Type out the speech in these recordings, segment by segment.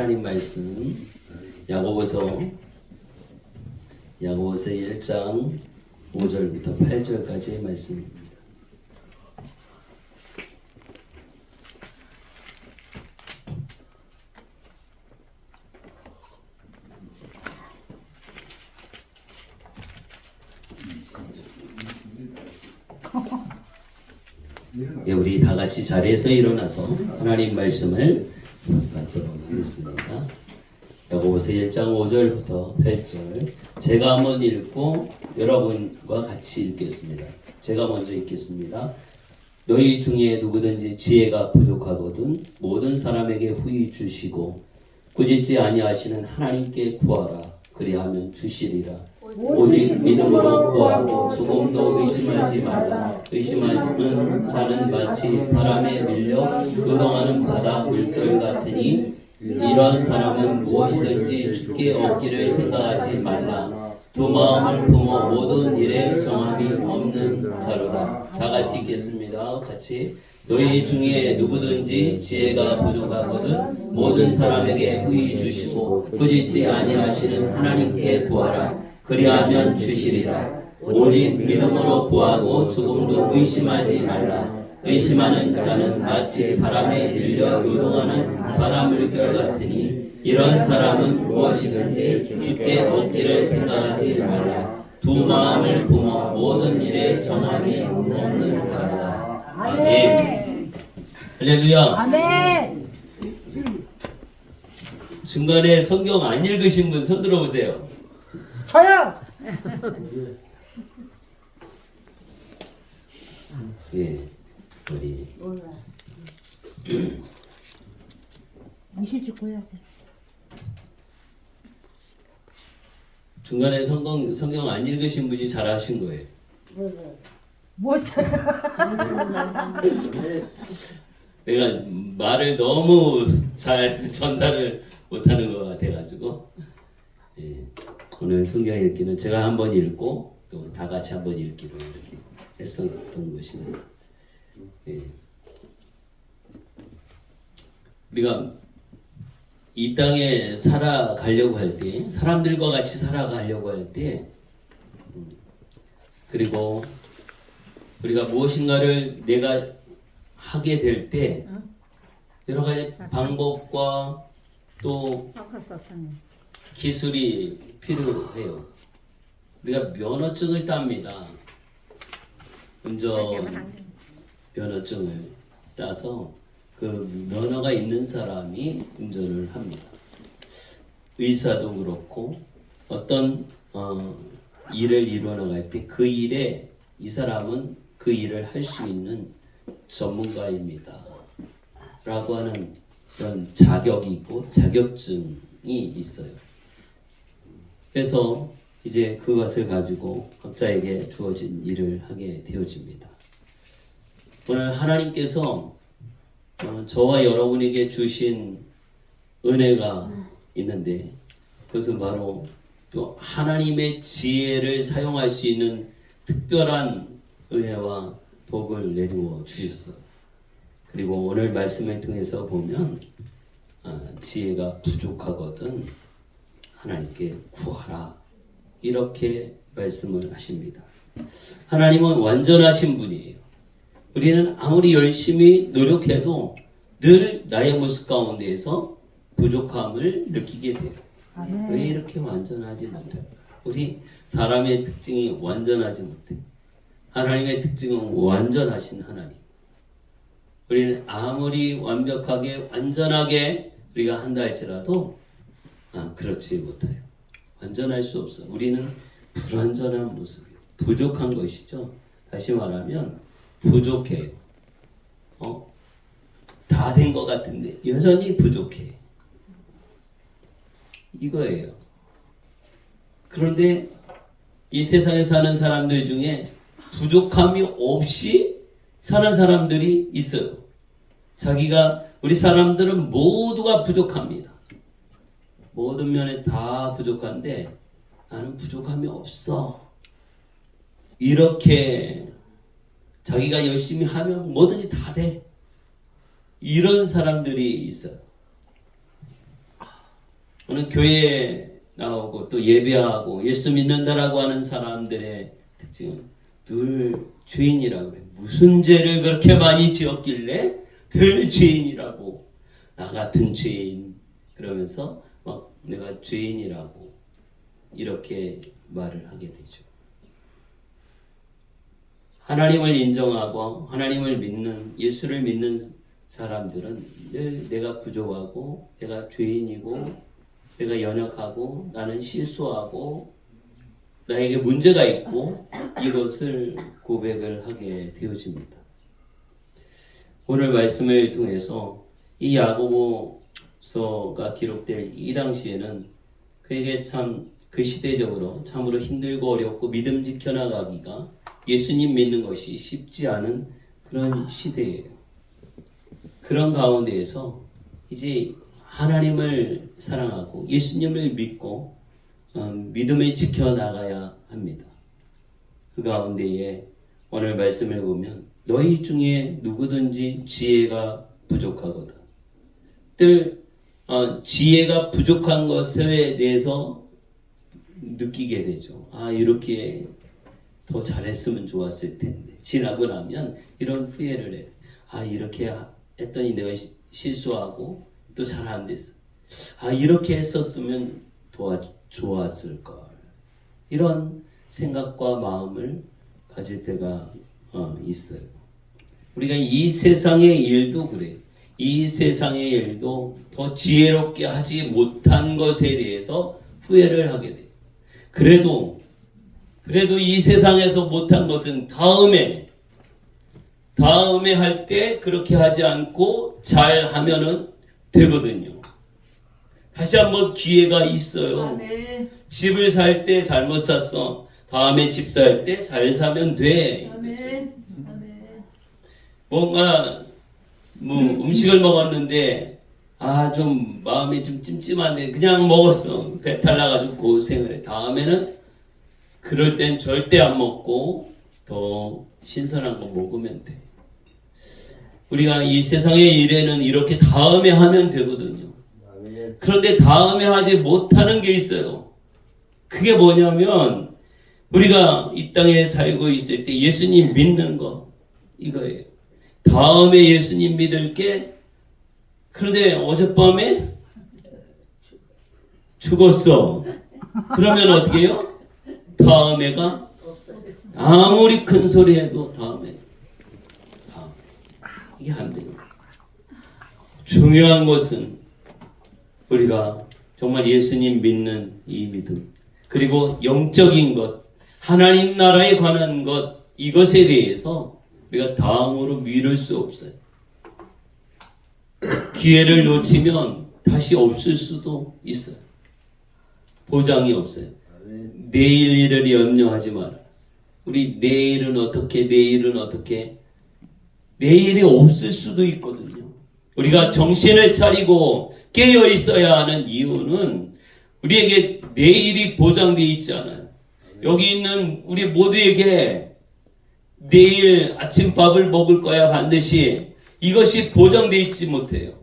하나님 말씀 야고보서 1장 5절부터 8절까지의 말씀입니다. 예, 우리 다 같이 자리에서 일어나서 하나님 말씀을 받도록 하겠습니다. 야고보서 1장 5절부터 8절 제가 한번 읽고 여러분과 같이 읽겠습니다. 제가 먼저 읽겠습니다. 너희 중에 누구든지 지혜가 부족하거든 모든 사람에게 후히 주시고 꾸짖지 아니하시는 하나님께 구하라. 그리하면 주시리라. 오직 믿음으로 구하고 조금도 의심하지 말라. 의심하는 자는 마치 바람에 밀려 요동하는 바다 물결 같으니 이런 사람은 무엇이든지 주께 얻기를 생각하지 말라. 두 마음을 품어 모든 일에 정함이 없는 자로다. 다 같이 읽겠습니다. 같이. 너희 중에 누구든지 지혜가 부족하거든 모든 사람에게 후히 주시고 꾸짖지 아니하시는 하나님께 구하라. 그리하면 주시리라. 오직 믿음으로 구하고 조금도 의심하지 말라. 의심하는 자는 마치 바람에 밀려 요동하는 바다 물결 같으니 이런 사람은 무엇이든지 주께 얻기를 생각하지 말라. 두 마음을 품어 모든 일에 정함이 없는 자로다. 아멘. 할렐루야. 아멘. 중간에 성경 안 읽으신 분 손 들어보세요. 저요. 예, 우리 몰라. 미실 찍고 해야 돼. 중간에 성경 안 읽으신 분이 잘하신 거예요. 뭐 내가 말을 너무 잘 전달을 못하는 것 같아가지고 예, 오늘 성경 읽기는 제가 한번 읽고 또 다 같이 한번 읽기로 이렇게 했었던 것입니다. 예. 우리가 이 땅에 살아가려고 할 때, 사람들과 같이 살아가려고 할 때, 그리고 우리가 무엇인가를 내가 하게 될 때 여러 가지 방법과 또 기술이 필요해요. 우리가 면허증을 땁니다. 운전 면허증을 따서 그 면허가 있는 사람이 운전을 합니다. 의사도 그렇고 어떤 일을 이루어나갈 때 그 일에 이 사람은 그 일을 할 수 있는 전문가입니다. 라고 하는 그런 자격이 있고 자격증이 있어요. 그래서 이제 그것을 가지고 각자에게 주어진 일을 하게 되어집니다. 오늘 하나님께서 저와 여러분에게 주신 은혜가 있는데 그것은 바로 또 하나님의 지혜를 사용할 수 있는 특별한 은혜와 복을 내리워 주셨어요. 그리고 오늘 말씀을 통해서 보면 지혜가 부족하거든 하나님께 구하라 이렇게 말씀을 하십니다. 하나님은 완전하신 분이에요. 우리는 아무리 열심히 노력해도 늘 나의 모습 가운데에서 부족함을 느끼게 돼요. 왜 이렇게 완전하지 못할까? 우리 사람의 특징이 완전하지 못해. 하나님의 특징은 완전하신 하나님. 우리는 아무리 완벽하게 완전하게 우리가 한다 할지라도 그렇지 못해요. 완전할 수 없어. 우리는 불완전한 모습이에요. 부족한 것이죠. 다시 말하면 부족해요. 다 된 것 같은데 여전히 부족해. 이거예요. 그런데 이 세상에 사는 사람들 중에 부족함이 없이 사는 사람들이 있어요. 우리 사람들은 모두가 부족합니다. 모든 면에 다 부족한데 나는 부족함이 없어. 이렇게 자기가 열심히 하면 뭐든지 다 돼. 이런 사람들이 있어요. 오늘 교회에 나오고 또 예배하고 예수 믿는다라고 하는 사람들의 특징은 늘 죄인이라고 그래. 무슨 죄를 그렇게 많이 지었길래 늘 죄인이라고. 나 같은 죄인. 그러면서 막 내가 죄인이라고 이렇게 말을 하게 되죠. 하나님을 인정하고 하나님을 믿는, 예수를 믿는 사람들은 늘 내가 부족하고 내가 죄인이고 내가 연약하고 나는 실수하고 나에게 문제가 있고 이것을 고백을 하게 되어집니다. 오늘 말씀을 통해서 이 야고보서가 기록될 이 당시에는 그에게 참 그 시대적으로 참으로 힘들고 어렵고 믿음 지켜나가기가 예수님 믿는 것이 쉽지 않은 그런 시대예요. 그런 가운데에서 이제 하나님을 사랑하고 예수님을 믿고 믿음을 지켜나가야 합니다. 그 가운데에 오늘 말씀을 보면 너희 중에 누구든지 지혜가 부족하거든. 늘 지혜가 부족한 것에 대해서 느끼게 되죠. 아, 이렇게 더 잘했으면 좋았을 텐데. 지나고 나면 이런 후회를 해. 아, 이렇게 했더니 내가 실수하고 또 잘 안 됐어. 아, 이렇게 했었으면 좋았을 걸. 이런 생각과 마음을 가질 때가 있어요. 우리가 이 세상의 일도 그래요. 이 세상의 일도 더 지혜롭게 하지 못한 것에 대해서 후회를 하게 돼요. 그래도 이 세상에서 못한 것은 다음에 할 때 그렇게 하지 않고 잘 하면은 되거든요. 다시 한번 기회가 있어요. 아멘. 집을 살 때 잘못 샀어. 다음에 집 살 때 잘 사면 돼. 아멘. 아멘. 뭔가 음식을 먹었는데 좀 마음이 좀 찜찜한데 그냥 먹었어. 배탈 나가지고 고생을 해. 다음에는 그럴 땐 절대 안 먹고 더 신선한 거 먹으면 돼. 우리가 이 세상의 일에는 이렇게 다음에 하면 되거든요. 그런데 다음에 하지 못하는 게 있어요. 그게 뭐냐면 우리가 이 땅에 살고 있을 때 예수님 믿는 거 이거예요. 다음에 예수님 믿을게. 그런데 어젯밤에 죽었어. 그러면 어떻게 해요? 다음에가 아무리 큰 소리 해도 다음에 이게 안 돼요. 중요한 것은 우리가 정말 예수님 믿는 이 믿음, 그리고 영적인 것, 하나님 나라에 관한 것, 이것에 대해서 우리가 다음으로 미룰 수 없어요. 기회를 놓치면 다시 없을 수도 있어요. 보장이 없어요. 내일 일을 염려하지 마라. 우리 내일은 어떻게, 내일이 없을 수도 있거든요. 우리가 정신을 차리고 깨어 있어야 하는 이유는 우리에게 내일이 보장되어 있지 않아요. 여기 있는 우리 모두에게 내일 아침밥을 먹을 거야 반드시, 이것이 보장되어 있지 못해요.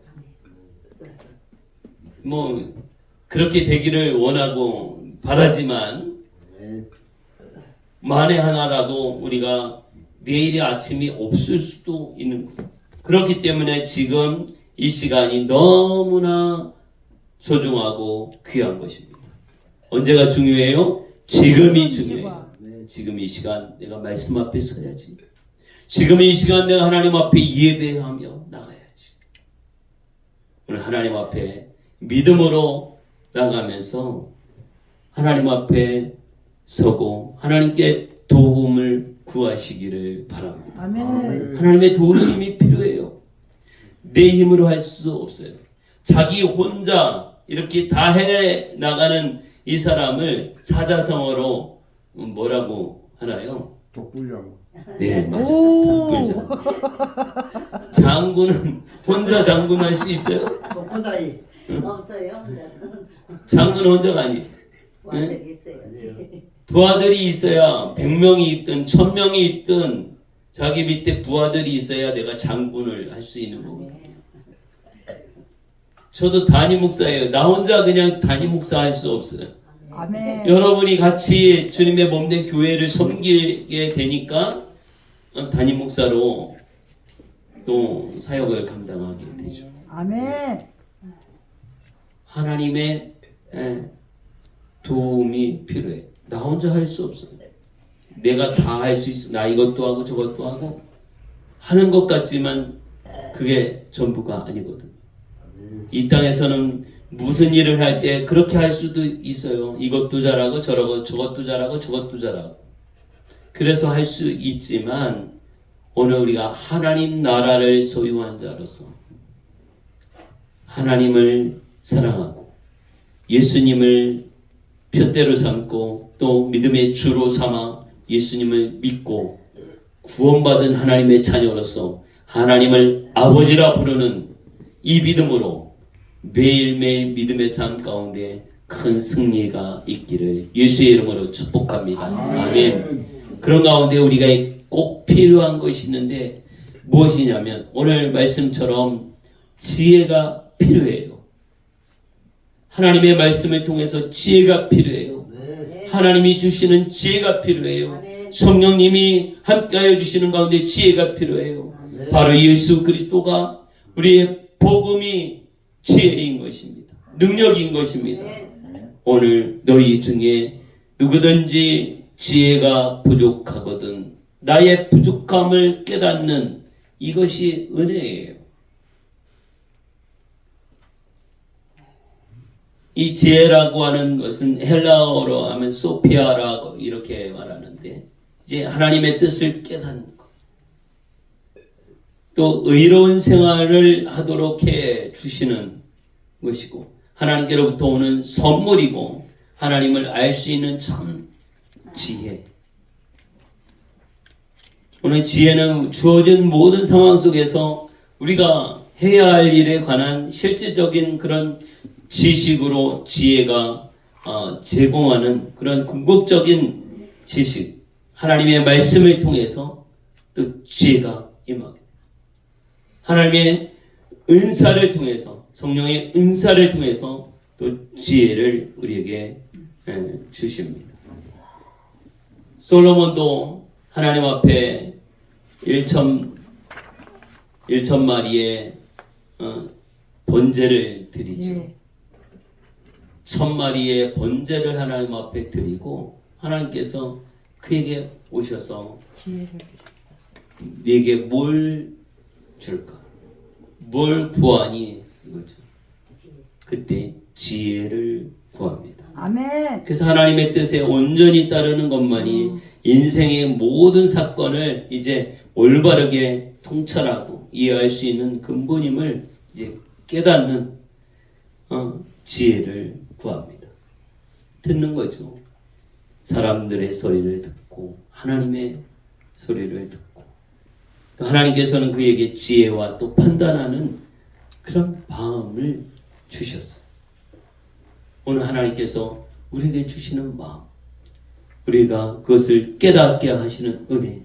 그렇게 되기를 원하고 바라지만 만에 하나라도 우리가 내일의 아침이 없을 수도 있는 거예요. 그렇기 때문에 지금 이 시간이 너무나 소중하고 귀한 것입니다. 언제가 중요해요? 지금이 중요해요. 지금 이 시간 내가 말씀 앞에 서야지. 지금 이 시간 내가 하나님 앞에 예배하며 나가야지. 오늘 하나님 앞에 믿음으로 나가면서 하나님 앞에 서고 하나님께 도움을 구하시기를 바랍니다. 아멘. 하나님의 도우심이 필요해요. 내 힘으로 할 수 없어요. 자기 혼자 이렇게 다 해 나가는 이 사람을 사자성어로 뭐라고 하나요? 독불장. 네, 맞아요. 독불장. 장군은 혼자 장군할 수 있어요? 독불다이. 없어요. 장군 혼자가 아니에요. 완벽히 있어요. 부하들이 있어야 100명이 있든 1000명이 있든 자기 밑에 부하들이 있어야 내가 장군을 할 수 있는 거거든요. 저도 담임 목사예요. 나 혼자 그냥 담임 목사 할 수 없어요. 아멘. 여러분이 같이 주님의 몸된 교회를 섬기게 되니까 담임 목사로 또 사역을 감당하게 되죠. 아멘. 하나님의 도움이 필요해. 나 혼자 할 수 없어. 내가 다 할 수 있어. 나 이것도 하고 저것도 하고 하는 것 같지만 그게 전부가 아니거든. 이 땅에서는 무슨 일을 할 때 그렇게 할 수도 있어요. 이것도 잘하고 저것도 잘하고 저것도 잘하고. 그래서 할 수 있지만 오늘 우리가 하나님 나라를 소유한 자로서 하나님을 사랑하고 예수님을 푯대로 삼고 또 믿음의 주로 삼아 예수님을 믿고 구원받은 하나님의 자녀로서 하나님을 아버지라 부르는 이 믿음으로 매일매일 믿음의 삶 가운데 큰 승리가 있기를 예수의 이름으로 축복합니다. 아멘. 그런 가운데 우리가 꼭 필요한 것이 있는데 무엇이냐면 오늘 말씀처럼 지혜가 필요해요. 하나님의 말씀을 통해서 지혜가 필요해요. 하나님이 주시는 지혜가 필요해요. 성령님이 함께하여 주시는 가운데 지혜가 필요해요. 바로 예수 그리스도가 우리의 복음이 지혜인 것입니다. 능력인 것입니다. 오늘 너희 중에 누구든지 지혜가 부족하거든 나의 부족함을 깨닫는 이것이 은혜예요. 이 지혜라고 하는 것은 헬라어로 하면 소피아라고 이렇게 말하는데 이제 하나님의 뜻을 깨닫는 것. 또 의로운 생활을 하도록 해 주시는 것이고 하나님께로부터 오는 선물이고 하나님을 알 수 있는 참 지혜. 오늘 지혜는 주어진 모든 상황 속에서 우리가 해야 할 일에 관한 실질적인 그런 지식으로 지혜가 제공하는 그런 궁극적인 지식, 하나님의 말씀을 통해서 또 지혜가 임하게, 하나님의 은사를 통해서, 성령의 은사를 통해서 또 지혜를 우리에게 주십니다. 솔로몬도 하나님 앞에 1천 마리의 번제를 드리죠. 1000마리의 번제를 하나님 앞에 드리고 하나님께서 그에게 오셔서 네게 뭘 줄까? 뭘 구하니? 이거죠. 그때 지혜를 구합니다. 아멘. 그래서 하나님의 뜻에 온전히 따르는 것만이 인생의 모든 사건을 이제 올바르게 통찰하고 이해할 수 있는 근본임을 이제 깨닫는 지혜를 구합니다. 듣는 거죠. 사람들의 소리를 듣고 하나님의 소리를 듣고 또 하나님께서는 그에게 지혜와 또 판단하는 그런 마음을 주셨어요. 오늘 하나님께서 우리에게 주시는 마음, 우리가 그것을 깨닫게 하시는 은혜,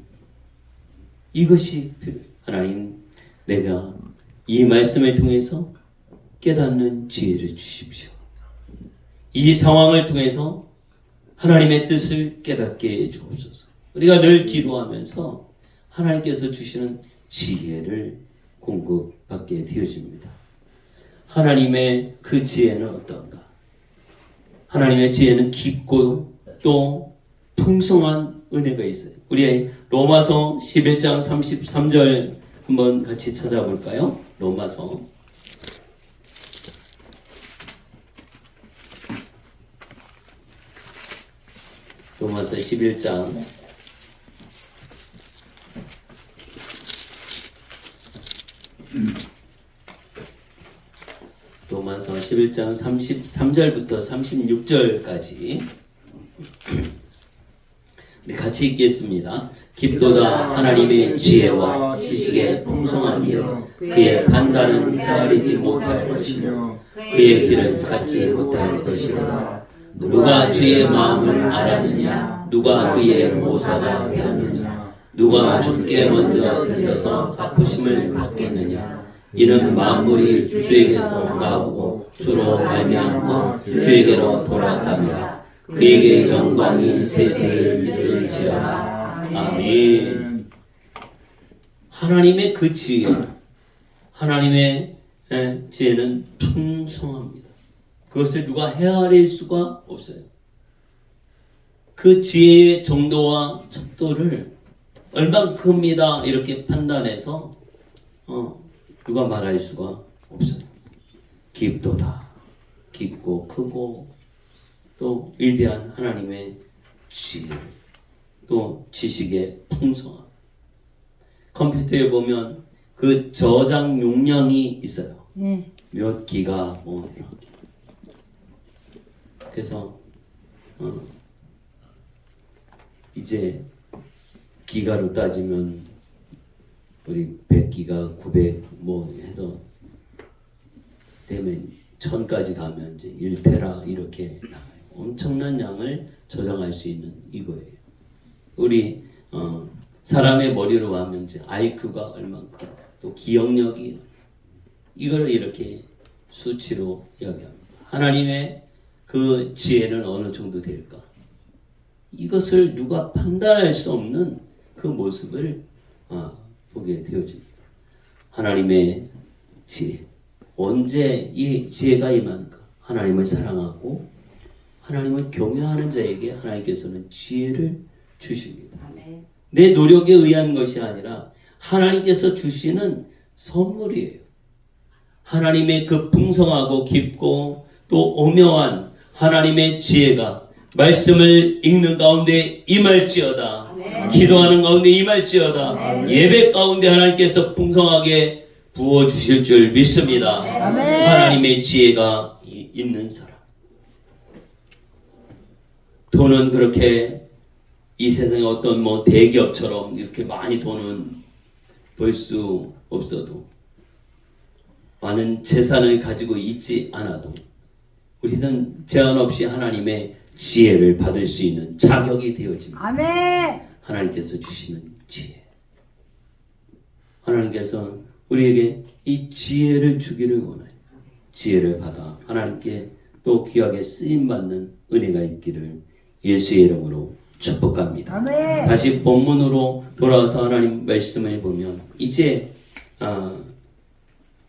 이것이 필요해요. 하나님, 내가 이 말씀을 통해서 깨닫는 지혜를 주십시오. 이 상황을 통해서 하나님의 뜻을 깨닫게 해 주옵소서. 우리가 늘 기도하면서 하나님께서 주시는 지혜를 공급받게 되어집니다. 하나님의 그 지혜는 어떤가? 하나님의 지혜는 깊고 또 풍성한 은혜가 있어요. 우리 로마서 11장 33절 한번 같이 찾아볼까요? 로마서 11장 로마서 11장 33절부터 36절까지 우리 같이 읽겠습니다. 깊도다 하나님의 지혜와 지식의 풍성함이여 그의 판단은 헤아리지 못할 것이며 그의 길은 찾지 못할 것이로다. 누가 주의 마음을 알았느냐? 누가 그의 모사가 되었느냐? 누가 주께 먼저 들려서 갚으심을 받겠느냐? 이는 만물이 주에게서 나오고 주로 말미암고 주에게로 돌아갑니다. 그에게 영광이 세세에 있을지어다. 아멘. 하나님의 그 지혜, 하나님의 지혜는 풍성합니다. 그것을 누가 헤아릴 수가 없어요. 그 지혜의 정도와 척도를 얼만큼이다 이렇게 판단해서 누가 말할 수가 없어요. 깊도다. 깊고 크고 또 위대한 하나님의 지혜, 또 지식의 풍성함. 컴퓨터에 보면 그 저장 용량이 있어요. 몇 기가 뭐 이렇게. 그래서 이제 기가로 따지면 우리 100기가 900 뭐 해서 되면 1000까지 가면 이제 1테라 이렇게 나와요. 엄청난 양을 저장할 수 있는 이거예요. 우리 사람의 머리로 하면 이제 IQ가 얼만큼 또 기억력이 이걸 이렇게 수치로 이야기합니다. 하나님의 그 지혜는 어느 정도 될까? 이것을 누가 판단할 수 없는 그 모습을 보게 되어집니다. 하나님의 지혜. 언제 이 지혜가 임하는가? 하나님을 사랑하고 하나님을 경외하는 자에게 하나님께서는 지혜를 주십니다. 내 노력에 의한 것이 아니라 하나님께서 주시는 선물이에요. 하나님의 그 풍성하고 깊고 또 오묘한 하나님의 지혜가 말씀을 읽는 가운데 임할지어다. 아멘. 기도하는 가운데 임할지어다. 아멘. 예배 가운데 하나님께서 풍성하게 부어주실 줄 믿습니다. 아멘. 하나님의 지혜가 있는 사람. 돈은 그렇게 이 세상에 어떤 뭐 대기업처럼 이렇게 많이 돈은 벌 수 없어도 많은 재산을 가지고 있지 않아도 우리는 제한 없이 하나님의 지혜를 받을 수 있는 자격이 되어집니다. 아멘. 하나님께서 주시는 지혜. 하나님께서 우리에게 이 지혜를 주기를 원해요. 지혜를 받아 하나님께 또 귀하게 쓰임받는 은혜가 있기를 예수의 이름으로 축복합니다. 아멘. 다시 본문으로 돌아와서 하나님 말씀을 보면 이제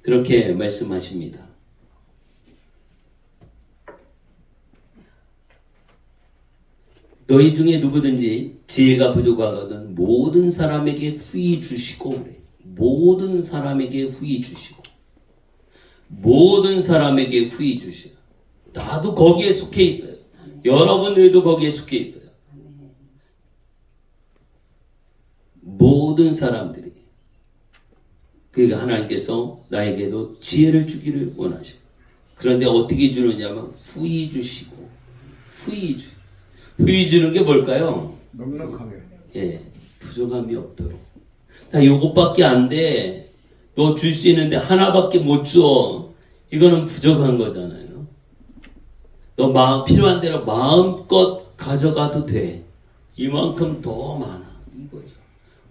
그렇게 말씀하십니다. 너희 중에 누구든지 지혜가 부족하거든 모든 사람에게 후히 주시고 그래. 모든 사람에게 후히 주시고 모든 사람에게 후히 주시고 나도 거기에 속해 있어요. 여러분들도 거기에 속해 있어요. 모든 사람들이 그러니까 하나님께서 나에게도 지혜를 주기를 원하셔요. 그런데 어떻게 주느냐면 후히 주시고 후히 주는 게 뭘까요? 넉넉하게. 예, 부족함이 없도록. 나 요것밖에 안 돼. 너 줄 수 있는데 하나밖에 못 줘. 이거는 부족한 거잖아요. 너 마음 필요한 대로 마음껏 가져가도 돼. 이만큼 더 많아. 이거죠.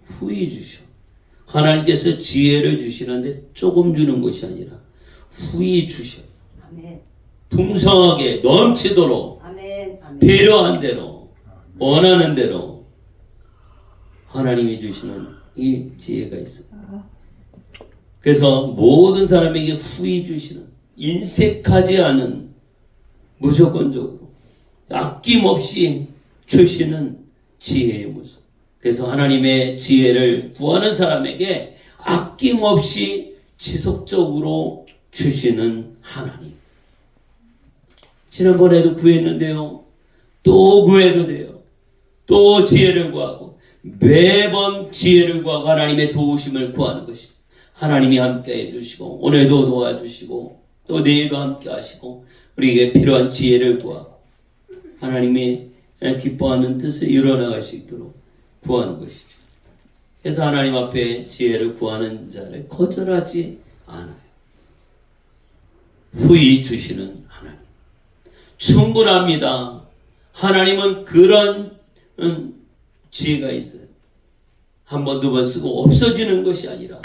후히 주셔. 하나님께서 지혜를 주시는데 조금 주는 것이 아니라 후히 주셔. 아멘. 풍성하게 넘치도록 아멘. 필요한 대로 원하는 대로 하나님이 주시는 이 지혜가 있습니다. 그래서 모든 사람에게 후히 주시는 인색하지 않은 무조건적으로 아낌없이 주시는 지혜의 모습. 그래서 하나님의 지혜를 구하는 사람에게 아낌없이 지속적으로 주시는 하나님. 지난번에도 구했는데요. 또 구해도 돼요. 또 지혜를 구하고 매번 지혜를 구하고 하나님의 도우심을 구하는 것이 하나님이 함께 해주시고 오늘도 도와주시고 또 내일도 함께 하시고 우리에게 필요한 지혜를 구하고 하나님이 기뻐하는 뜻을 이뤄나갈 수 있도록 구하는 것이죠. 그래서 하나님 앞에 지혜를 구하는 자를 거절하지 않아요. 후히 주시는 하나님. 충분합니다. 하나님은 그런 지혜가 있어요. 한 번, 두 번 쓰고 없어지는 것이 아니라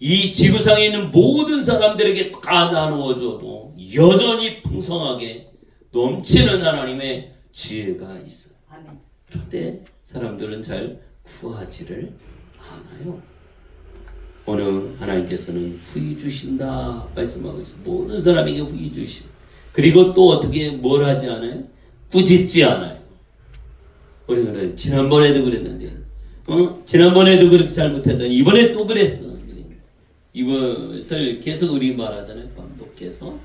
이 지구상에 있는 모든 사람들에게 다 나누어줘도 여전히 풍성하게 넘치는 하나님의 지혜가 있어요. 아멘. 그런데 사람들은 잘 구하지를 않아요. 오늘 하나님께서는 후히 주신다 말씀하고 있어요. 모든 사람에게 후히 주시고, 그리고 또 어떻게 뭘 하지 않아요? 꾸짖지 않아요. 우리는 지난번에도 그랬는데, 지난번에도 그렇게 잘못했더니 이번에 또 그랬어. 이것을 계속 우리 말하잖아요. 반복해서.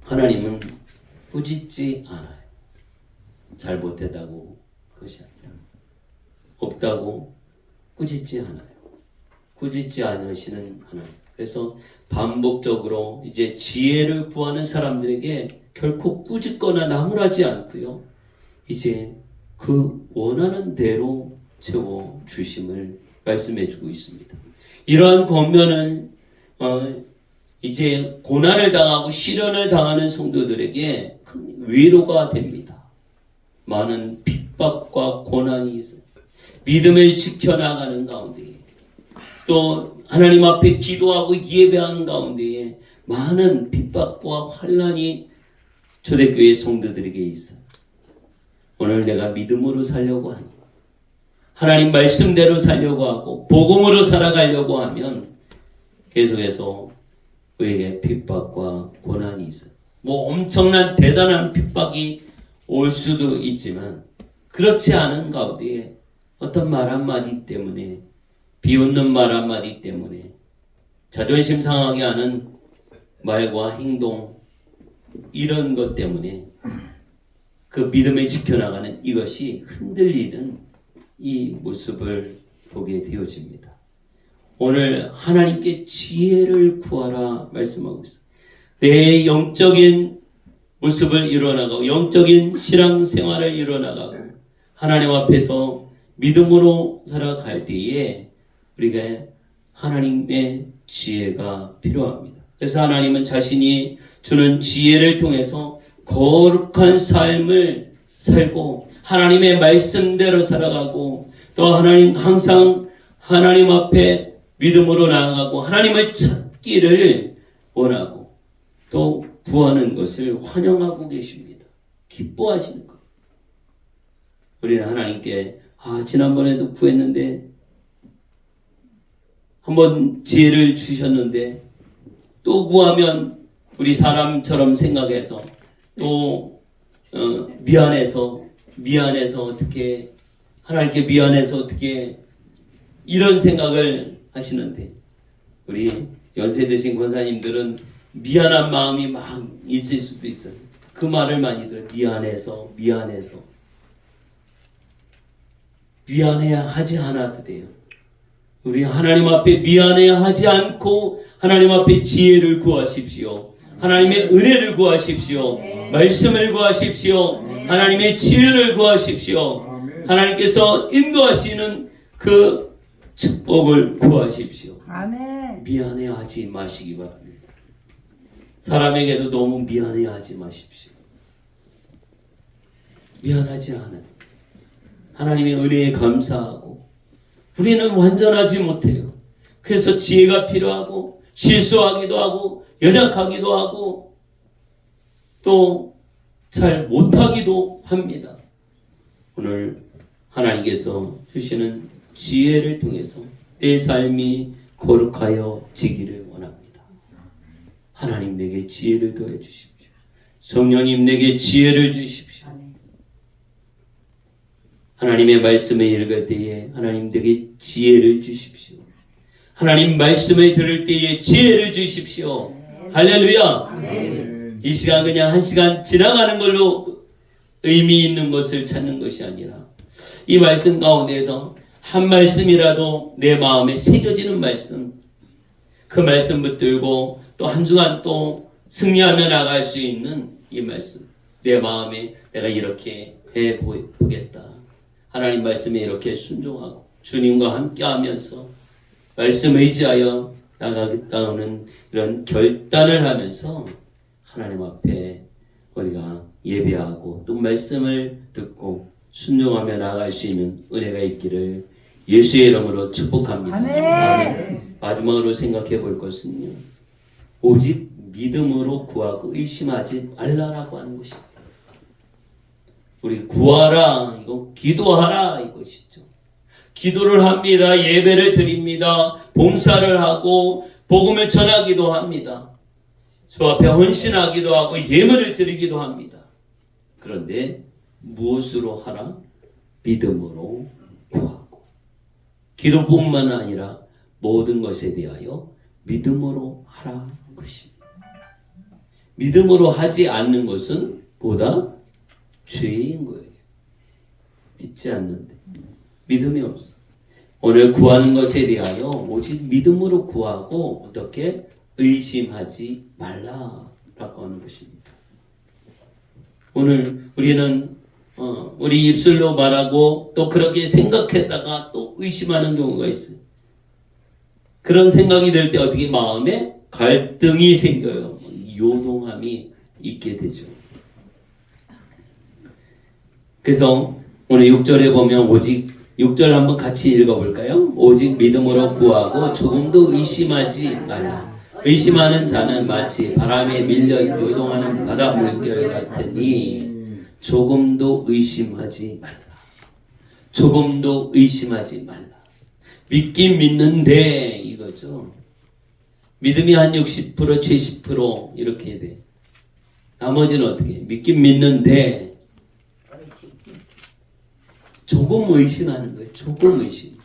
하나님은 꾸짖지 않아요. 잘못했다고 그것이 아니라, 없다고 꾸짖지 않아요. 꾸짖지 않으시는 하나님. 그래서 반복적으로 이제 지혜를 구하는 사람들에게 결코 꾸짖거나 나무라지 않고요. 이제 그 원하는 대로 채워 주심을 말씀해 주고 있습니다. 이러한 권면은 이제 고난을 당하고 시련을 당하는 성도들에게 큰 위로가 됩니다. 많은 핍박과 고난이 있어요. 믿음을 지켜나가는 가운데, 또 하나님 앞에 기도하고 예배하는 가운데에 많은 핍박과 환난이 초대교회 성도들에게 있어요. 오늘 내가 믿음으로 살려고 하니, 하나님 말씀대로 살려고 하고 복음으로 살아가려고 하면 계속해서 우리에게 핍박과 고난이 있어요. 엄청난 대단한 핍박이 올 수도 있지만, 그렇지 않은 가운데 어떤 말 한마디 때문에, 비웃는 말 한마디 때문에, 자존심 상하게 하는 말과 행동, 이런 것 때문에 그 믿음을 지켜나가는 이것이 흔들리는 이 모습을 보게 되어집니다. 오늘 하나님께 지혜를 구하라 말씀하고 있어요. 내 영적인 모습을 이뤄나가고 영적인 신앙생활을 이뤄나가고 하나님 앞에서 믿음으로 살아갈 때에 우리가 하나님의 지혜가 필요합니다. 그래서 하나님은 자신이 주는 지혜를 통해서 거룩한 삶을 살고 하나님의 말씀대로 살아가고, 또 항상 하나님 앞에 믿음으로 나아가고 하나님을 찾기를 원하고 또 구하는 것을 환영하고 계십니다. 기뻐하시는 것. 우리는 하나님께 지난번에도 구했는데, 한번 지혜를 주셨는데 또 구하면 우리 사람처럼 생각해서 또 미안해서 어떻게, 하나님께 미안해서 어떻게, 이런 생각을 하시는데, 우리 연세 드신 권사님들은 미안한 마음이 막 있을 수도 있어요. 그 말을 많이 들어요. 미안해서 미안해야 하지 않아도 돼요. 우리 하나님 앞에 미안해야 하지 않고 하나님 앞에 지혜를 구하십시오. 하나님의 은혜를 구하십시오. 말씀을 구하십시오. 하나님의 지혜를 구하십시오. 하나님께서 인도하시는 그 축복을 구하십시오. 아멘. 미안해하지 마시기 바랍니다. 사람에게도 너무 미안해하지 마십시오. 미안하지 않아요. 하나님의 은혜에 감사하고, 우리는 완전하지 못해요. 그래서 지혜가 필요하고 실수하기도 하고 연약하기도 하고 또 잘 못하기도 합니다. 오늘 하나님께서 주시는 지혜를 통해서 내 삶이 거룩하여 지기를 원합니다. 하나님 내게 지혜를 더해 주십시오. 성령님 내게 지혜를 주십시오. 하나님의 말씀을 읽을 때에 하나님 내게 지혜를 주십시오. 하나님 말씀을 들을 때에 지혜를 주십시오. 할렐루야. 아멘. 이 시간 그냥 한 시간 지나가는 걸로 의미 있는 것을 찾는 것이 아니라, 이 말씀 가운데서 한 말씀이라도 내 마음에 새겨지는 말씀, 그 말씀 붙들고 또 한 주간 또 승리하며 나갈 수 있는 이 말씀, 내 마음에 내가 이렇게 해보겠다, 하나님 말씀에 이렇게 순종하고 주님과 함께하면서 말씀 의지하여 나가겠다는 이런 결단을 하면서 하나님 앞에 우리가 예배하고 또 말씀을 듣고 순종하며 나아갈 수 있는 은혜가 있기를 예수의 이름으로 축복합니다. 아멘. 마지막으로 생각해 볼 것은요. 오직 믿음으로 구하고 의심하지 말라라고 하는 것입니다. 우리 구하라, 이거 기도하라 이것이죠. 기도를 합니다. 예배를 드립니다. 봉사를 하고 복음을 전하기도 합니다. 주 앞에 헌신하기도 하고 예물을 드리기도 합니다. 그런데 무엇으로 하라? 믿음으로 구하고. 기도뿐만 아니라 모든 것에 대하여 믿음으로 하라는 것입니다. 믿음으로 하지 않는 것은 보다 죄인 거예요. 믿지 않는데 믿음이 없어. 오늘 구하는 것에 대하여 오직 믿음으로 구하고 어떻게 의심하지 말라라고 하는 것입니다. 오늘 우리는 우리 입술로 말하고 또 그렇게 생각했다가 또 의심하는 경우가 있어요. 그런 생각이 들 때 어떻게 마음에 갈등이 생겨요. 요동함이 있게 되죠. 그래서 오늘 6절에 보면 오직 6절 한번 같이 읽어볼까요? 오직 믿음으로 구하고 조금도 의심하지 말라. 의심하는 자는 마치 바람에 밀려 요동하는 바다 물결 같으니 조금도 의심하지 말라. 조금도 의심하지 말라. 믿긴 믿는데 이거죠. 믿음이 한 60%, 70% 이렇게 돼. 나머지는 어떻게? 믿긴 믿는데 조금 의심하는 거예요. 조금 의심.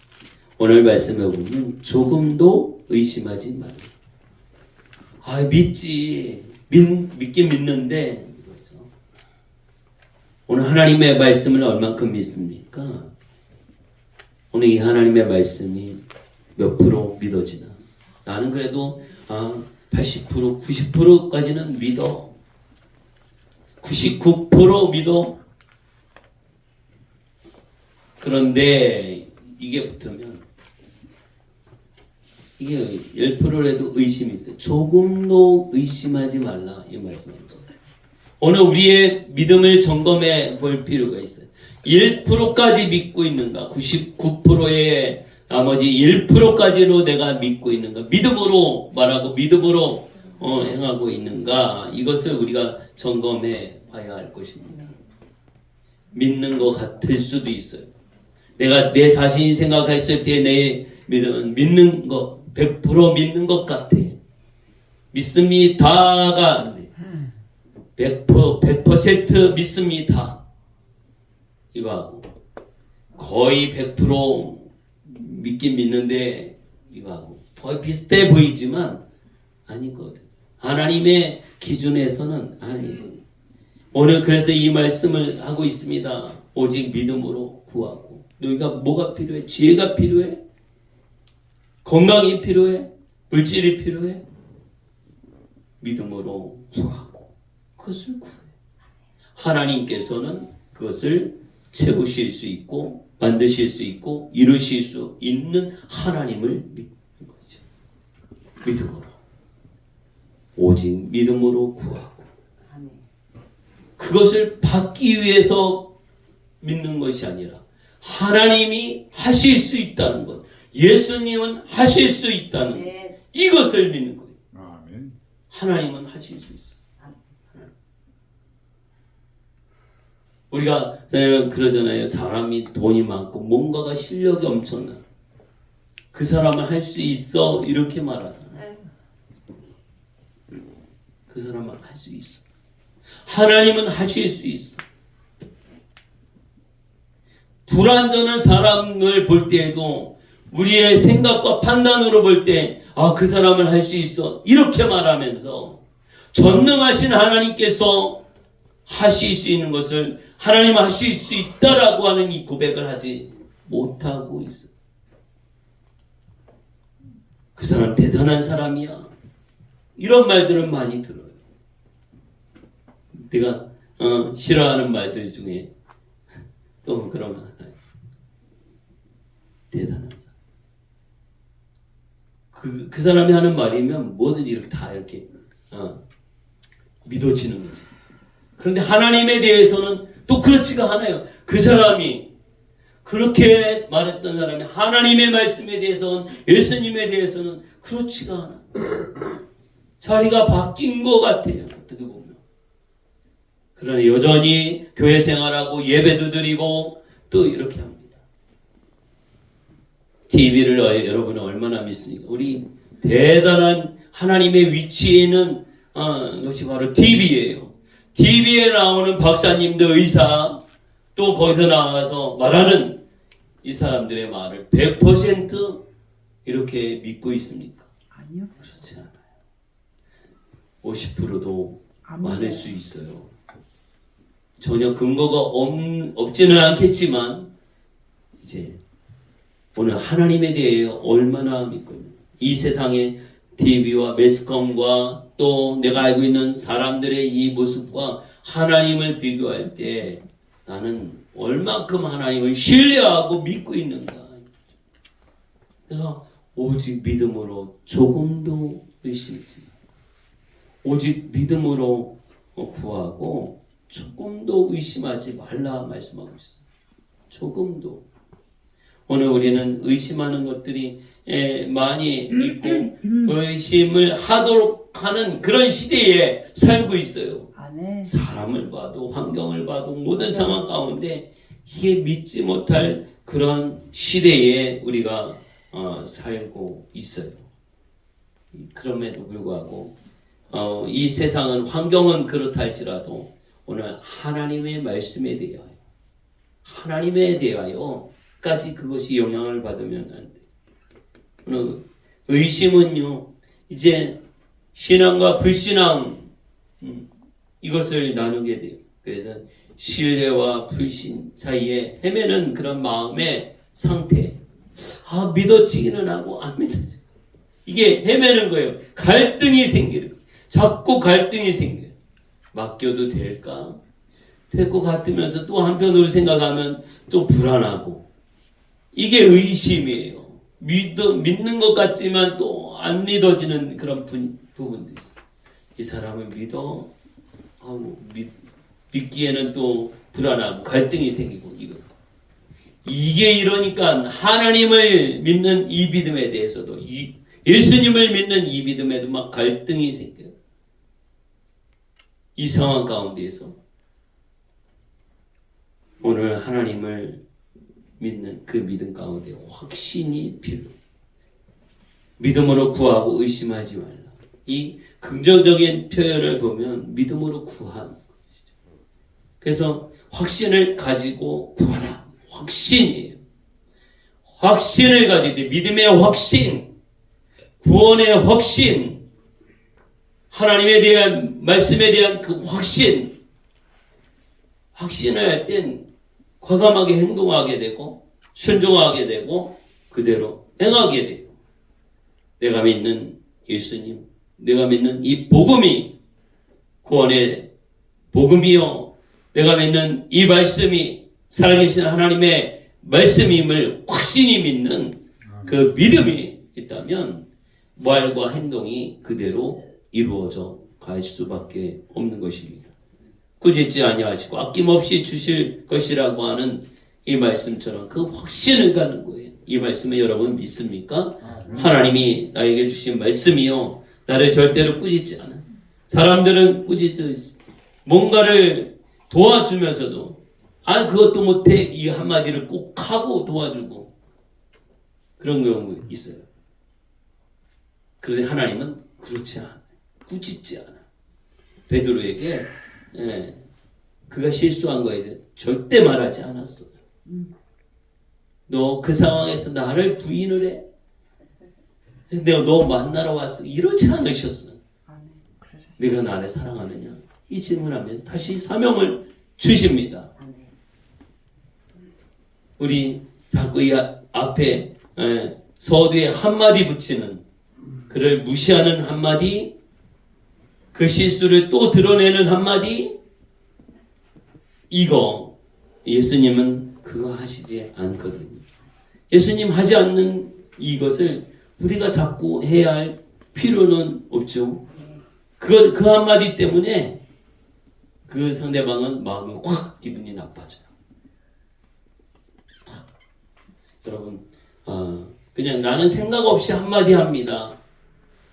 오늘 말씀해 보면 조금도 의심하지 말라. 아, 믿지. 믿긴 믿는데 이거죠. 오늘 하나님의 말씀을 얼만큼 믿습니까? 오늘 이 하나님의 말씀이 몇 프로 믿어지나? 나는 그래도 80%, 90%까지는 믿어. 99% 믿어. 그런데 이게 붙으면 이게 10%라도 의심이 있어요. 조금도 의심하지 말라 이 말씀입니다. 오늘 우리의 믿음을 점검해 볼 필요가 있어요. 1%까지 믿고 있는가? 99%의 나머지 1%까지로 내가 믿고 있는가? 믿음으로 말하고 믿음으로 행하고 있는가? 이것을 우리가 점검해 봐야 할 것입니다. 믿는 것 같을 수도 있어요. 내가 내 자신이 생각했을 때 내 믿음은 믿는 것 100% 믿는 것 같아. 믿습니다가 안 돼. 100% 믿습니다. 이거 하고 거의 100% 믿긴 믿는데 이거 하고 거의 비슷해 보이지만 아니거든. 하나님의 기준에서는 아니에요. 오늘 그래서 이 말씀을 하고 있습니다. 오직 믿음으로 구하고. 너희가 뭐가 필요해? 지혜가 필요해? 건강이 필요해? 물질이 필요해? 믿음으로 구하고 그것을 구해. 하나님께서는 그것을 채우실 수 있고 만드실 수 있고 이루실 수 있는 하나님을 믿는 거죠. 믿음으로. 오직 믿음으로 구하고 그것을 받기 위해서 믿는 것이 아니라 하나님이 하실 수 있다는 것, 예수님은 하실 수 있다는 것, 이것을 믿는 거예요. 아멘. 하나님은 하실 수 있어요. 우리가 그러잖아요. 사람이 돈이 많고 뭔가가 실력이 엄청나. 그 사람은 할 수 있어 이렇게 말하잖아요. 그 사람은 할 수 있어. 하나님은 하실 수 있어. 불완전한 사람을 볼 때에도 우리의 생각과 판단으로 볼 때 그 사람은 할 수 있어 이렇게 말하면서 전능하신 하나님께서 하실 수 있는 것을 하나님 하실 수 있다라고 하는 이 고백을 하지 못하고 있어. 그 사람 대단한 사람이야 이런 말들은 많이 들어요. 내가 싫어하는 말들 중에 또 그런 하나 대단한 사람. 그 사람이 하는 말이면 뭐든지 이렇게 다 이렇게 믿어지는 거죠. 그런데 하나님에 대해서는 또 그렇지가 않아요. 그 사람이 그렇게 말했던 사람이 하나님의 말씀에 대해서는, 예수님에 대해서는 그렇지가 않아. 자리가 바뀐 것 같아요. 어떻게 보면. 그러나 여전히 교회 생활하고 예배도 드리고 또 이렇게 합니다. TV를 여러분은 얼마나 믿습니까? 우리 대단한 하나님의 위치에 있는 것이 바로 TV예요. TV에 나오는 박사님도 의사, 또 거기서 나와서 말하는 이 사람들의 말을 100% 이렇게 믿고 있습니까? 아니요. 그렇지 않아요. 50%도 많을 수 있어요. 전혀 근거가 없지는 않겠지만 이제 오늘 하나님에 대해 얼마나 믿고 있는, 이 세상의 TV와 매스컴과 또 내가 알고 있는 사람들의 이 모습과 하나님을 비교할 때 나는 얼만큼 하나님을 신뢰하고 믿고 있는가. 내가 오직 믿음으로 조금도 의심하지 마. 오직 믿음으로 구하고 조금도 의심하지 말라 말씀하고 있어요. 조금도. 오늘 우리는 의심하는 것들이 많이 있고 의심을 하도록 하는 그런 시대에 살고 있어요. 아멘. 사람을 봐도 환경을 봐도 모든 상황 가운데 이게 믿지 못할 그런 시대에 우리가 살고 있어요. 그럼에도 불구하고 이 세상은, 환경은 그렇다 할지라도 오늘 하나님의 말씀에 대하여까지 그것이 영향을 받으면 안 돼. 오늘 의심은요, 이제 신앙과 불신앙 이것을 나누게 돼요. 그래서 신뢰와 불신 사이에 헤매는 그런 마음의 상태. 믿어지기는 하고 안 믿어지고. 이게 헤매는 거예요. 갈등이 생기는 거예요. 자꾸 갈등이 생겨요. 맡겨도 될까? 될 것 같으면서 또 한편으로 생각하면 또 불안하고. 이게 의심이에요. 믿는 것 같지만 또 안 믿어지는 그런 부분도 있어요. 이 사람을 믿어 하고 믿기에는 또 불안하고 갈등이 생기고 이게 이러니까 하나님을 믿는 이 믿음에 대해서도 예수님을 믿는 이 믿음에도 막 갈등이 생겨요. 이 상황 가운데에서 오늘 하나님을 믿는 그 믿음 가운데 확신이 필요해요. 믿음으로 구하고 의심하지 말라. 이 긍정적인 표현을 보면 믿음으로 구하는 것이죠. 그래서 확신을 가지고 구하라. 확신이에요. 확신을 가지고 믿음의 확신, 구원의 확신, 하나님에 대한 말씀에 대한 그 확신을 할 땐 과감하게 행동하게 되고 순종하게 되고 그대로 행하게 돼요. 내가 믿는 예수님, 내가 믿는 이 복음이 구원의 복음이요, 내가 믿는 이 말씀이 살아계신 하나님의 말씀임을 확신이 믿는 그 믿음이 있다면 말과 행동이 그대로 이루어져 갈 수밖에 없는 것입니다. 꾸짖지 아니하시고 아낌없이 주실 것이라고 하는 이 말씀처럼 그 확신을 가는 거예요. 이 말씀을 여러분 믿습니까? 하나님이 나에게 주신 말씀이요, 나를 절대로 꾸짖지 않아. 사람들은 꾸짖지, 뭔가를 도와주면서도 그것도 못해, 이 한마디를 꼭 하고 도와주고 그런 경우 있어요. 그런데 하나님은 그렇지 않아. 꾸짖지 않아. 베드로에게 그가 실수한 거에 대해 절대 말하지 않았어. 너 그 상황에서 나를 부인을 해? 내가 너 만나러 왔어. 이러지 않으셨어. 내가 나를 사랑하느냐? 이 질문하면서 다시 사명을 주십니다. 우리 자꾸 이 앞에 서두에 한마디 붙이는, 그를 무시하는 한마디, 그 실수를 또 드러내는 한마디, 이거 예수님은 그거 하시지 않거든요. 예수님 하지 않는 이것을 우리가 자꾸 해야 할 필요는 없죠. 그 한마디 때문에 그 상대방은 마음이 확 기분이 나빠져요. 여러분, 그냥 나는 생각 없이 한마디 합니다.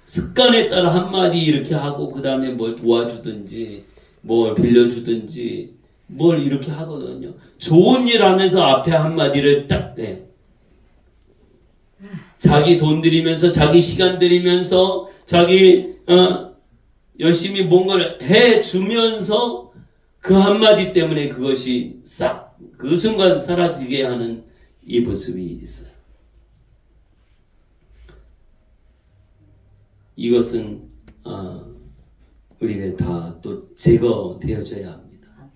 습관에 따라 한마디 이렇게 하고 그 다음에 뭘 도와주든지 뭘 빌려주든지 뭘 이렇게 하거든요. 좋은 일 하면서 앞에 한마디를 딱 해요. 자기 돈 들이면서 자기 시간 들이면서 자기 열심히 뭔가를 해주면서 그 한마디 때문에 그것이 싹 그 순간 사라지게 하는 이 모습이 있어요. 이것은 우리가 다 또 제거되어져야 합니다.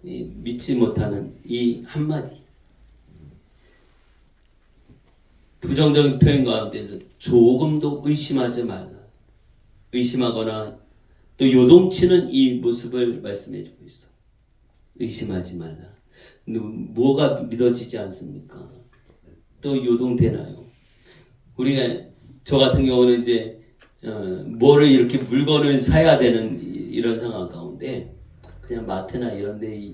믿지 못하는 이 한마디 부정적인 표현 가운데서 조금도 의심하지 말라. 의심하거나 또 요동치는 이 모습을 말씀해 주고 있어. 의심하지 말라. 뭐가 믿어지지 않습니까? 또 요동되나요? 우리가 저 같은 경우는 이제 뭐를 이렇게 물건을 사야 되는 이런 상황 가운데 그냥 마트나 이런 데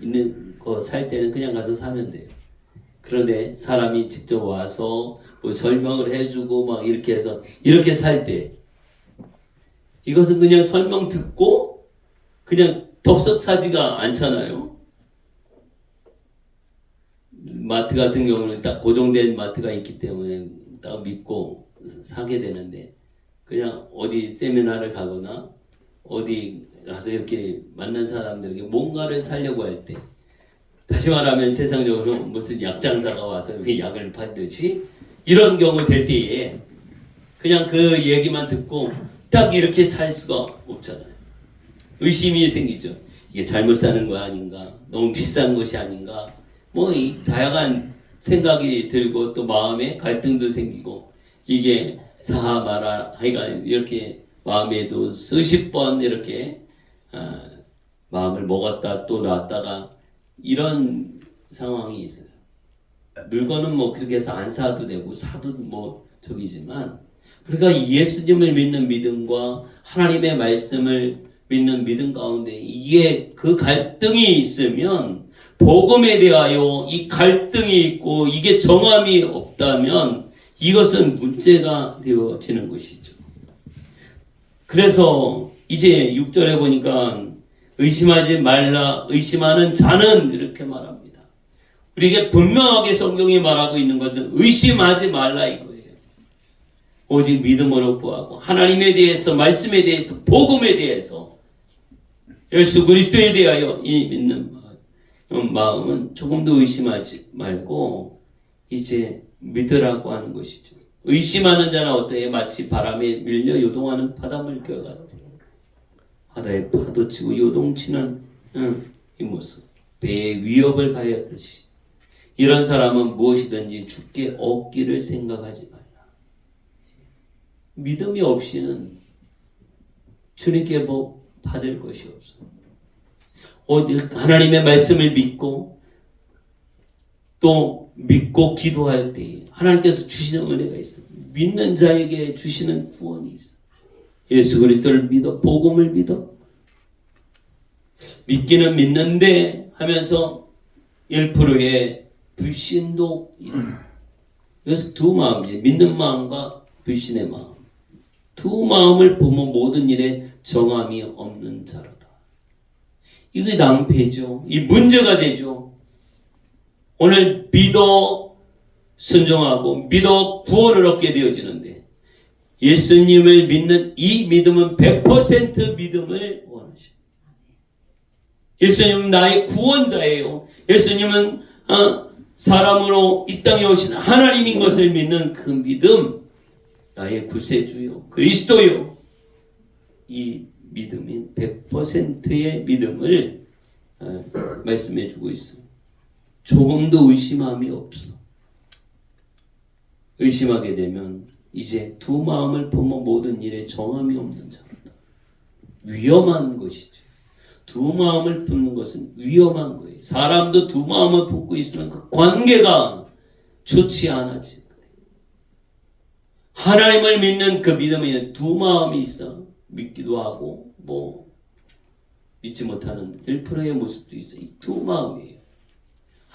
있는 거 살 때는 그냥 가서 사면 돼요. 그런데 사람이 직접 와서 뭐 설명을 해주고 막 이렇게 해서 이렇게 살 때 이것은 그냥 설명 듣고 그냥 덥석 사지가 않잖아요. 마트 같은 경우는 딱 고정된 마트가 있기 때문에 딱 믿고 사게 되는데 그냥 어디 세미나를 가거나 어디 가서 이렇게 만난 사람들에게 뭔가를 사려고 할 때 다시 말하면 세상적으로 무슨 약장사가 와서 왜 약을 팔듯이 이런 경우 될 때에 그냥 그 얘기만 듣고 딱 이렇게 살 수가 없잖아요. 의심이 생기죠. 이게 잘못 사는 거 아닌가? 너무 비싼 것이 아닌가? 뭐 이 다양한 생각이 들고 또 마음에 갈등도 생기고 이게 사하 마라 하여간 이렇게 마음에도 수십 번 이렇게 마음을 먹었다 또 놨다가 이런 상황이 있어요. 물건은 뭐 그렇게 해서 안 사도 되고 사도 뭐 저기지만 우리가 예수님을 믿는 믿음과 하나님의 말씀을 믿는 믿음 가운데 이게 그 갈등이 있으면 복음에 대하여 이 갈등이 있고 이게 정함이 없다면 이것은 문제가 되어지는 것이죠. 그래서 이제 6절에 보니까 의심하지 말라 의심하는 자는 이렇게 말합니다. 우리에게 분명하게 성경이 말하고 있는 것은 의심하지 말라 이거예요. 오직 믿음으로 구하고 하나님에 대해서 말씀에 대해서 복음에 대해서 예수 그리스도에 대하여 이 믿는 마음은 조금도 의심하지 말고 이제 믿으라고 하는 것이죠. 의심하는 자는 어때요? 마치 바람에 밀려 요동하는 바닷물결 같아요. 바다에 파도치고 요동치는 이 모습. 배에 위협을 가하였듯이 이런 사람은 무엇이든지 주께 얻기를 생각하지 말라. 믿음이 없이는 주님께 뭐 받을 것이 없어. 하나님의 말씀을 믿고 또 믿고 기도할 때 하나님께서 주시는 은혜가 있어. 믿는 자에게 주시는 구원이 있어. 예수 그리스도를 믿어, 복음을 믿어. 믿기는 믿는데 하면서 1%의 불신도 있어. 그래서 두 마음이에요. 믿는 마음과 불신의 마음. 두 마음을 보면 모든 일에 정함이 없는 자로다. 이게 낭패죠. 이 문제가 되죠. 오늘 믿어 순종하고 믿어 구원을 얻게 되어지는데 예수님을 믿는 이 믿음은 100% 믿음을 원하십니다. 예수님은 나의 구원자예요. 예수님은 사람으로 이 땅에 오신 하나님인 것을 믿는 그 믿음, 나의 구세주요 그리스도요. 이 믿음인 100%의 믿음을 말씀해 주고 있습니다. 조금도 의심함이 없어. 의심하게 되면 이제 두 마음을 품어 모든 일에 정함이 없는 자다. 위험한 것이죠. 두 마음을 품는 것은 위험한 거예요. 사람도 두 마음을 품고 있으면 그 관계가 좋지 않아지. 하나님을 믿는 그 믿음에는 두 마음이 있어. 믿기도 하고 뭐 믿지 못하는 1%의 모습도 있어. 이 두 마음이에요.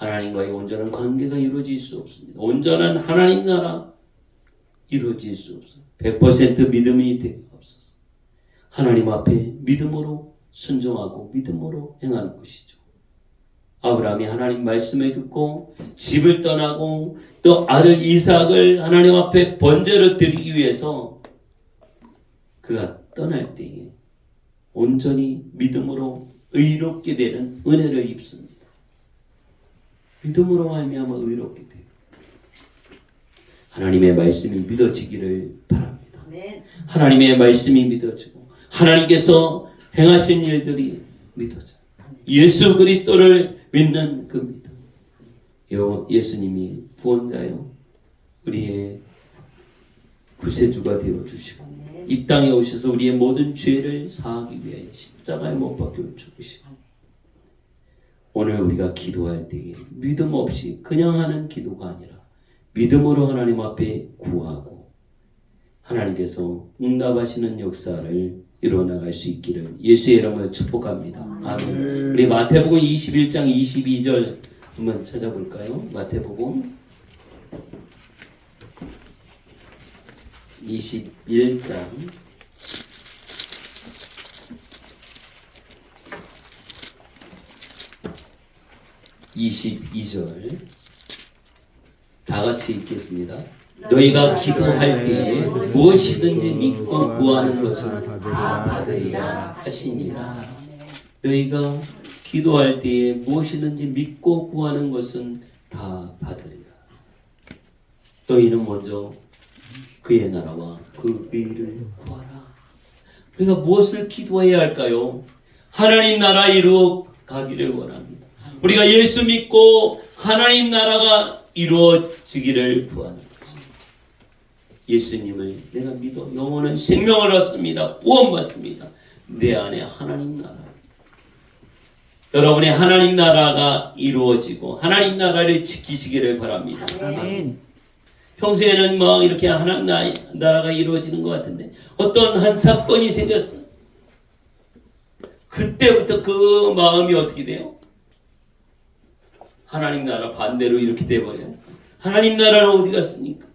하나님과의 온전한 관계가 이루어질 수 없습니다. 온전한 하나님 나라 이루어질 수 없어요. 100% 믿음이 되게 없어서 하나님 앞에 믿음으로 순종하고 믿음으로 행하는 것이죠. 아브라함이 하나님 말씀을 듣고 집을 떠나고 또 아들 이삭을 하나님 앞에 번제로 드리기 위해서 그가 떠날 때에 온전히 믿음으로 의롭게 되는 은혜를 입습니다. 믿음으로 말미암아 의롭게 돼요. 하나님의 말씀이 믿어지기를 바랍니다. 아멘. 하나님의 말씀이 믿어지고 하나님께서 행하신 일들이 믿어져요. 예수 그리스도를 믿는 그 믿음. 예수님이 구원자요. 우리의 구세주가 되어 주시고 이 땅에 오셔서 우리의 모든 죄를 사하기 위해 십자가에 못 박혀 죽으시고 오늘 우리가 기도할 때에 믿음 없이 그냥 하는 기도가 아니라 믿음으로 하나님 앞에 구하고 하나님께서 응답하시는 역사를 이루어나갈 수 있기를 예수의 이름으로 축복합니다. 아멘. 우리 마태복음 21장 22절 한번 찾아볼까요? 마태복음 21장 22절 다 같이 읽겠습니다. 너희가 기도할 때에 무엇이든지 믿고 구하는 것은 다 받으리라 하시니라. 너희가 기도할 때에 무엇이든지 믿고 구하는 것은 다 받으리라. 너희는 먼저 그의 나라와 그 의를 구하라. 우리가 무엇을 기도해야 할까요? 하나님 나라 이루어 가기를 원합니다. 우리가 예수 믿고 하나님 나라가 이루어지기를 구하는 거죠. 예수님을 내가 믿어 영원한 생명을 얻습니다. 구원받습니다. 내 안에 하나님 나라. 여러분의 하나님 나라가 이루어지고 하나님 나라를 지키시기를 바랍니다. 아멘. 평소에는 막 이렇게 하나님 나라가 이루어지는 것 같은데 어떤 한 사건이 생겼어요. 그때부터 그 마음이 어떻게 돼요? 하나님 나라 반대로 이렇게 돼버려요. 하나님 나라는 어디 갔습니까?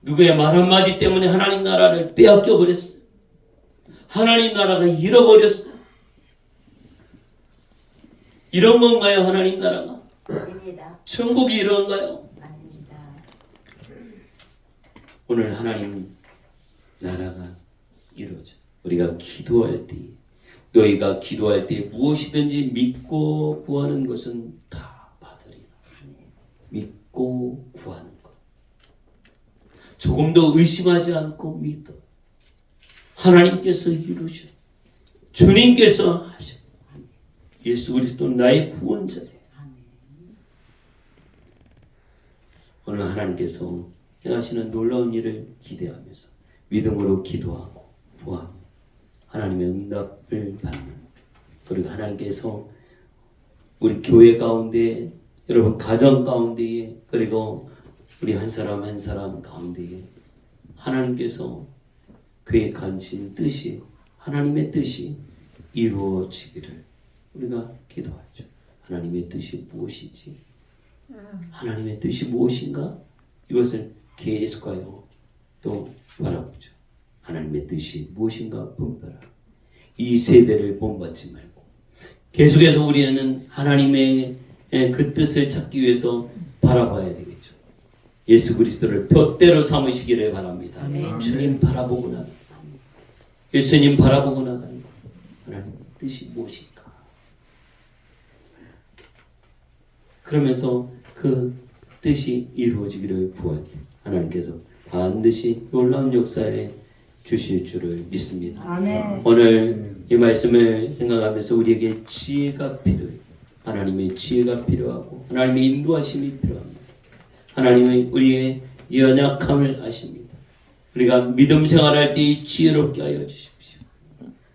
누구의 말 한마디 때문에 하나님 나라를 빼앗겨 버렸어요. 하나님 나라가 잃어버렸어요. 이런 건가요? 하나님 나라가? 아닙니다. 천국이 이런가요? 아닙니다. 오늘 하나님 나라가 이루어져. 우리가 기도할 때 너희가 기도할 때 무엇이든지 믿고 구하는 것은 다 받으리라. 믿고 구하는 것. 조금도 의심하지 않고 믿어. 하나님께서 이루셔. 주님께서 하셔. 예수 그리스도는 나의 구원자예요. 오늘 하나님께서 행하시는 놀라운 일을 기대하면서 믿음으로 기도하고 구하며 하나님의 응답을 받는, 그리고 하나님께서 우리 교회 가운데, 여러분 가정 가운데에, 그리고 우리 한 사람 한 사람 가운데에 하나님께서 계획하신 뜻이, 하나님의 뜻이 이루어지기를 우리가 기도하죠. 하나님의 뜻이 무엇이지? 하나님의 뜻이 무엇인가? 이것을 계속하여 또 바라보죠. 하나님의 뜻이 무엇인가 본받아. 이 세대를 본받지 말고 계속해서 우리는 하나님의 그 뜻을 찾기 위해서 바라봐야 되겠죠. 예수 그리스도를 푯대로 삼으시기를 바랍니다. 아멘. 주님 바라보고 나가, 예수님 바라보고 나가는 것. 하나님의 뜻이 무엇인가? 그러면서 그 뜻이 이루어지기를 구할 때 하나님께서 반드시 놀라운 역사에 주실 줄을 믿습니다. 아멘. 오늘 이 말씀을 생각하면서 우리에게 지혜가 필요해요. 하나님의 지혜가 필요하고 하나님의 인도하심이 필요합니다. 하나님은 우리의 연약함을 아십니다. 우리가 믿음 생활할 때 지혜롭게 하여 주십시오.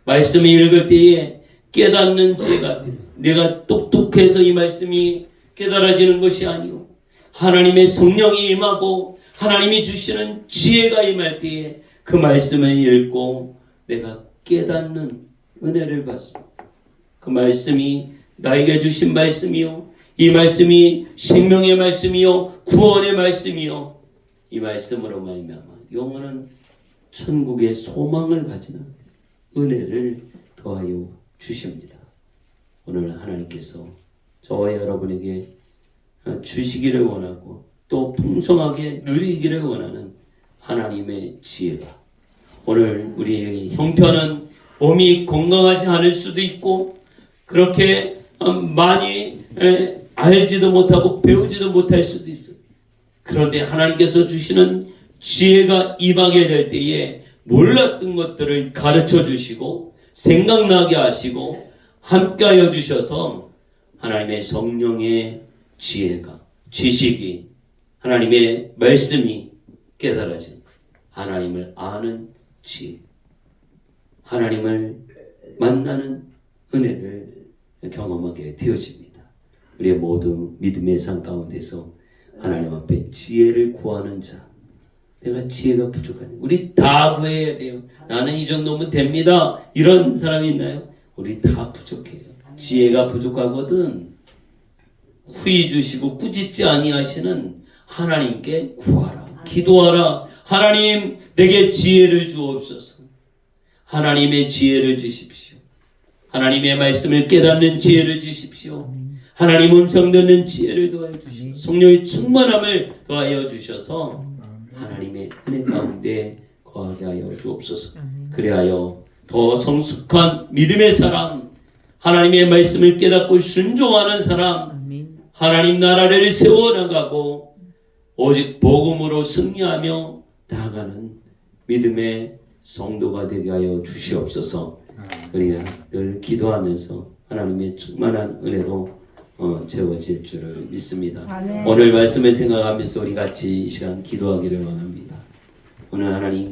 말씀을 읽을 때에 깨닫는 지혜가 필요해요. 내가 똑똑해서 이 말씀이 깨달아지는 것이 아니오, 하나님의 성령이 임하고 하나님이 주시는 지혜가 임할 때에 그 말씀을 읽고 내가 깨닫는 은혜를 받습니다. 그 말씀이 나에게 주신 말씀이요, 이 말씀이 생명의 말씀이요 구원의 말씀이요 이 말씀으로 말미암아 영원한 천국의 소망을 가지는 은혜를 더하여 주십니다. 오늘 하나님께서 저와 여러분에게 주시기를 원하고 또 풍성하게 누리기를 원하는 하나님의 지혜가 오늘 우리의 형편은 몸이 건강하지 않을 수도 있고 그렇게 많이 알지도 못하고 배우지도 못할 수도 있어요. 그런데 하나님께서 주시는 지혜가 임하게 될 때에 몰랐던 것들을 가르쳐 주시고 생각나게 하시고 함께하여 주셔서 하나님의 성령의 지혜가 지식이 하나님의 말씀이 깨달아진 하나님을 아는 지혜 하나님을 만나는 은혜를 경험하게 되어집니다. 우리의 모두 믿음의 삶 가운데서 하나님 앞에 지혜를 구하는 자 내가 지혜가 부족하네. 우리 다 구해야 돼요. 나는 이 정도면 됩니다. 이런 사람이 있나요? 우리 다 부족해요. 지혜가 부족하거든 후히 주시고 꾸짖지 아니하시는 하나님께 구하라. 기도하라. 하나님 내게 지혜를 주옵소서. 하나님의 지혜를 주십시오. 하나님의 말씀을 깨닫는 지혜를 주십시오. 하나님 음성 듣는 지혜를 더하여 주시고 성령의 충만함을 더하여 주셔서 하나님의 은혜 가운데 거하게 하여 주옵소서. 그리하여 더 성숙한 믿음의 사람 하나님의 말씀을 깨닫고 순종하는 사람 하나님 나라를 세워나가고 오직 복음으로 승리하며 나아가는 믿음의 성도가 되게 하여 주시옵소서. 우리가 늘 기도하면서 하나님의 충만한 은혜로 채워질 줄을 믿습니다. 아멘. 오늘 말씀을 생각하면서 우리 같이 이 시간 기도하기를 원합니다. 오늘 하나님